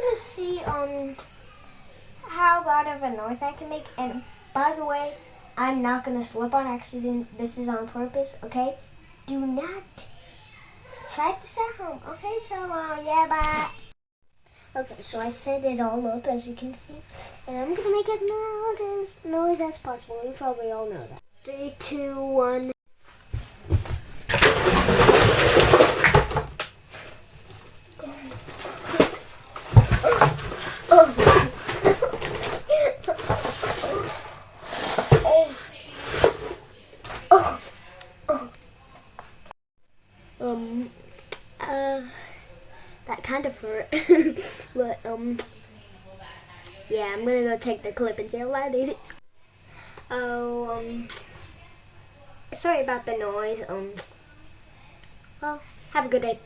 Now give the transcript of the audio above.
gonna see how loud of a noise I can make. And by the way, I'm not gonna slip on accident. This is on purpose, okay? Do not try this at home, okay? So yeah, bye. Okay, so I set it all up as you can see, and I'm gonna make as loud as noise as possible. You probably all know that. 3, 2, 1. That kind of hurt, but yeah, I'm gonna go take the clip and see how loud it is. Oh, sorry about the noise. Well, have a good day.